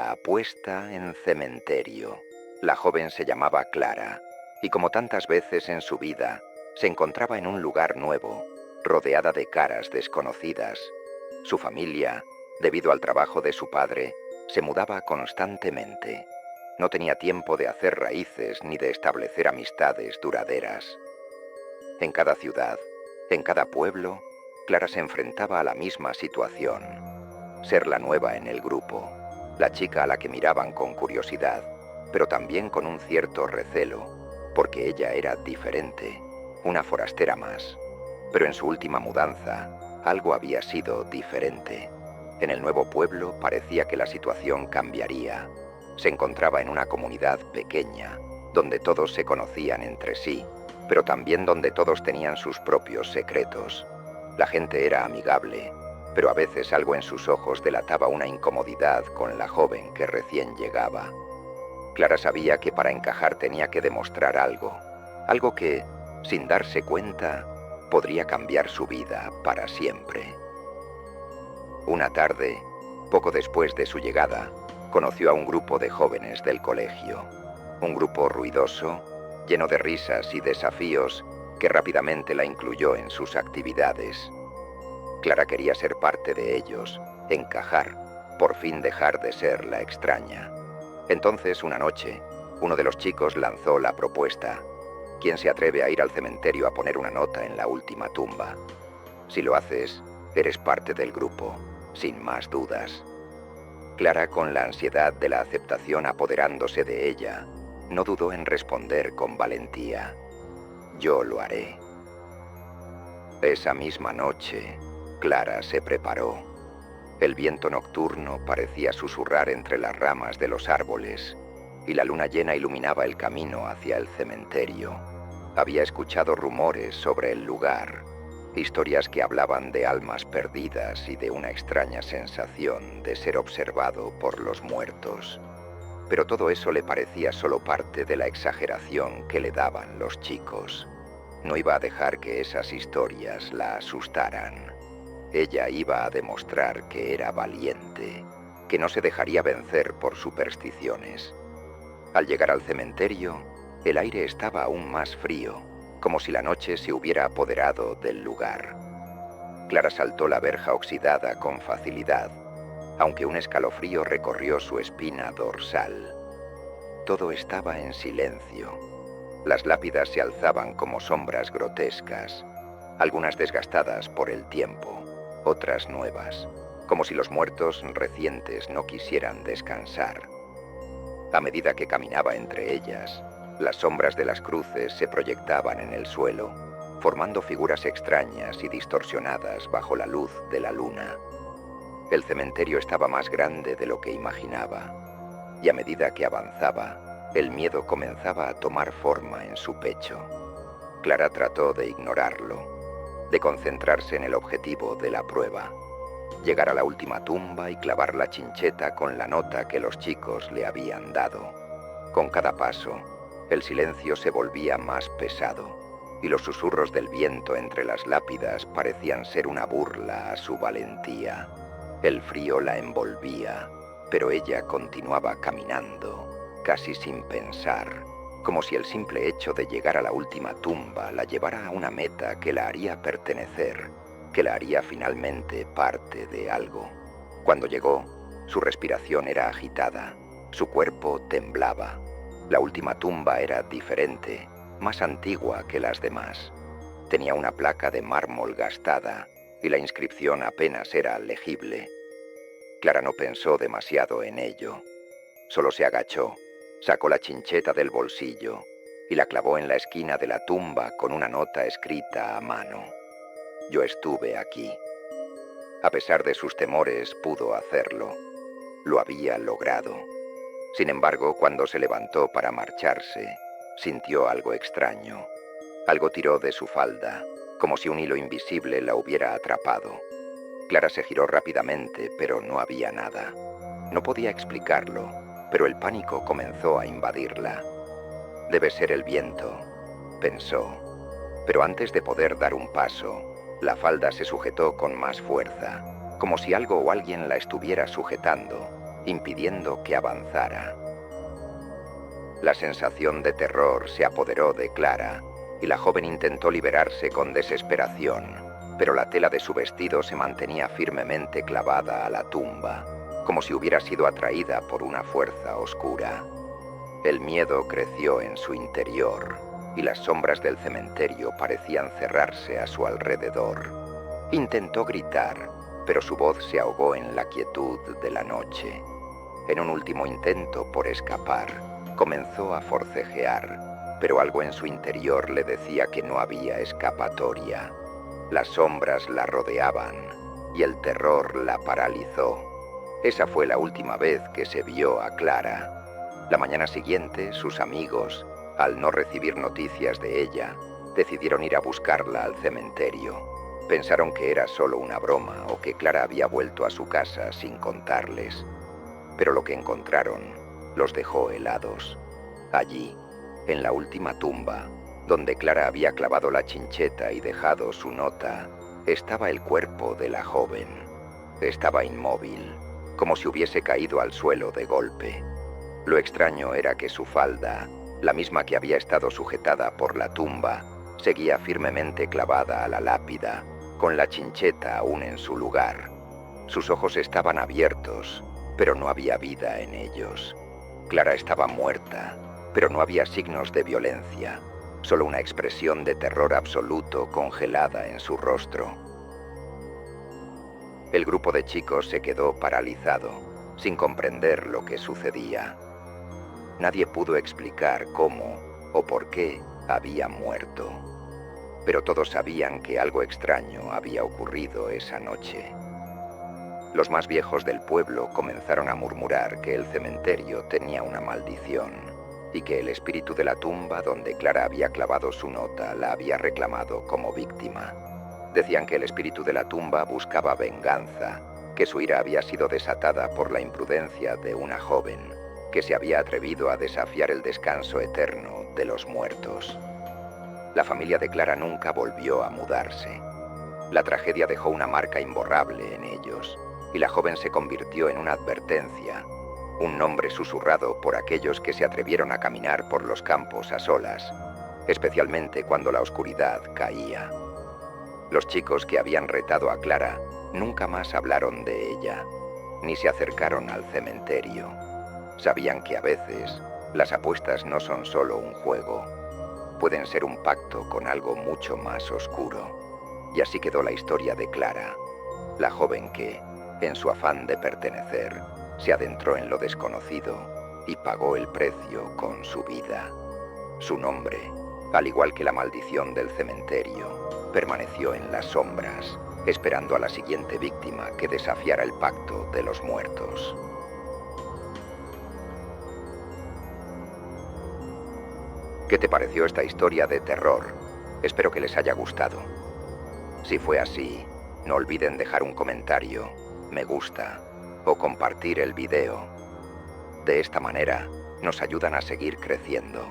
La apuesta en cementerio. La joven se llamaba Clara, y como tantas veces en su vida, se encontraba en un lugar nuevo, rodeada de caras desconocidas. Su familia, debido al trabajo de su padre, se mudaba constantemente. No tenía tiempo de hacer raíces ni de establecer amistades duraderas. En cada ciudad, en cada pueblo, Clara se enfrentaba a la misma situación. Ser la nueva en el grupo, la chica a la que miraban con curiosidad, pero también con un cierto recelo, porque ella era diferente, una forastera más. Pero en su última mudanza, algo había sido diferente. En el nuevo pueblo parecía que la situación cambiaría. Se encontraba en una comunidad pequeña, donde todos se conocían entre sí, pero también donde todos tenían sus propios secretos. La gente era amigable, pero a veces algo en sus ojos delataba una incomodidad con la joven que recién llegaba. Clara sabía que para encajar tenía que demostrar algo, algo que, sin darse cuenta, podría cambiar su vida para siempre. Una tarde, poco después de su llegada, conoció a un grupo de jóvenes del colegio. Un grupo ruidoso, lleno de risas y desafíos, que rápidamente la incluyó en sus actividades. Clara quería ser parte de ellos, encajar, por fin dejar de ser la extraña. Entonces, una noche, uno de los chicos lanzó la propuesta: ¿quién se atreve a ir al cementerio a poner una nota en la última tumba? Si lo haces, eres parte del grupo, sin más dudas. Clara, con la ansiedad de la aceptación apoderándose de ella, no dudó en responder con valentía: yo lo haré. Esa misma noche, Clara se preparó. El viento nocturno parecía susurrar entre las ramas de los árboles, y la luna llena iluminaba el camino hacia el cementerio. Había escuchado rumores sobre el lugar, historias que hablaban de almas perdidas y de una extraña sensación de ser observado por los muertos. Pero todo eso le parecía solo parte de la exageración que le daban los chicos. No iba a dejar que esas historias la asustaran. Ella iba a demostrar que era valiente, que no se dejaría vencer por supersticiones. Al llegar al cementerio, el aire estaba aún más frío, como si la noche se hubiera apoderado del lugar. Clara saltó la verja oxidada con facilidad, aunque un escalofrío recorrió su espina dorsal. Todo estaba en silencio. Las lápidas se alzaban como sombras grotescas, algunas desgastadas por el tiempo, otras nuevas, como si los muertos recientes no quisieran descansar. A medida que caminaba entre ellas, las sombras de las cruces se proyectaban en el suelo, formando figuras extrañas y distorsionadas bajo la luz de la luna. El cementerio estaba más grande de lo que imaginaba, y a medida que avanzaba, el miedo comenzaba a tomar forma en su pecho. Clara trató de ignorarlo, de concentrarse en el objetivo de la prueba: llegar a la última tumba y clavar la chincheta con la nota que los chicos le habían dado. Con cada paso, el silencio se volvía más pesado, y los susurros del viento entre las lápidas parecían ser una burla a su valentía. El frío la envolvía, pero ella continuaba caminando, casi sin pensar, como si el simple hecho de llegar a la última tumba la llevara a una meta que la haría pertenecer, que la haría finalmente parte de algo. Cuando llegó, su respiración era agitada, su cuerpo temblaba. La última tumba era diferente, más antigua que las demás. Tenía una placa de mármol gastada, y la inscripción apenas era legible. Clara no pensó demasiado en ello. Solo se agachó, sacó la chincheta del bolsillo y la clavó en la esquina de la tumba con una nota escrita a mano: yo estuve aquí. A pesar de sus temores, pudo hacerlo. Lo había logrado. Sin embargo, cuando se levantó para marcharse, sintió algo extraño. Algo tiró de su falda, como si un hilo invisible la hubiera atrapado. Clara se giró rápidamente, pero no había nada. No podía explicarlo, pero el pánico comenzó a invadirla. Debe ser el viento, pensó. Pero antes de poder dar un paso, la falda se sujetó con más fuerza, como si algo o alguien la estuviera sujetando, impidiendo que avanzara. La sensación de terror se apoderó de Clara y la joven intentó liberarse con desesperación, pero la tela de su vestido se mantenía firmemente clavada a la tumba, como si hubiera sido atraída por una fuerza oscura. El miedo creció en su interior y las sombras del cementerio parecían cerrarse a su alrededor. Intentó gritar, pero su voz se ahogó en la quietud de la noche. En un último intento por escapar, comenzó a forcejear, pero algo en su interior le decía que no había escapatoria. Las sombras la rodeaban y el terror la paralizó. Esa fue la última vez que se vio a Clara. La mañana siguiente, sus amigos, al no recibir noticias de ella, decidieron ir a buscarla al cementerio. Pensaron que era solo una broma o que Clara había vuelto a su casa sin contarles. Pero lo que encontraron los dejó helados. Allí, en la última tumba, donde Clara había clavado la chincheta y dejado su nota, estaba el cuerpo de la joven. Estaba inmóvil, como si hubiese caído al suelo de golpe. Lo extraño era que su falda, la misma que había estado sujetada por la tumba, seguía firmemente clavada a la lápida, con la chincheta aún en su lugar. Sus ojos estaban abiertos, pero no había vida en ellos. Clara estaba muerta, pero no había signos de violencia, solo una expresión de terror absoluto congelada en su rostro. El grupo de chicos se quedó paralizado, sin comprender lo que sucedía. Nadie pudo explicar cómo o por qué había muerto, pero todos sabían que algo extraño había ocurrido esa noche. Los más viejos del pueblo comenzaron a murmurar que el cementerio tenía una maldición y que el espíritu de la tumba donde Clara había clavado su nota la había reclamado como víctima. Decían que el espíritu de la tumba buscaba venganza, que su ira había sido desatada por la imprudencia de una joven que se había atrevido a desafiar el descanso eterno de los muertos. La familia de Clara nunca volvió a mudarse. La tragedia dejó una marca imborrable en ellos, y la joven se convirtió en una advertencia, un nombre susurrado por aquellos que se atrevieron a caminar por los campos a solas, especialmente cuando la oscuridad caía. Los chicos que habían retado a Clara nunca más hablaron de ella, ni se acercaron al cementerio. Sabían que a veces las apuestas no son solo un juego, pueden ser un pacto con algo mucho más oscuro. Y así quedó la historia de Clara, la joven que, en su afán de pertenecer, se adentró en lo desconocido y pagó el precio con su vida. Su nombre, al igual que la maldición del cementerio, permaneció en las sombras, esperando a la siguiente víctima que desafiara el pacto de los muertos. ¿Qué te pareció esta historia de terror? Espero que les haya gustado. Si fue así, no olviden dejar un comentario, me gusta o compartir el video. De esta manera, nos ayudan a seguir creciendo.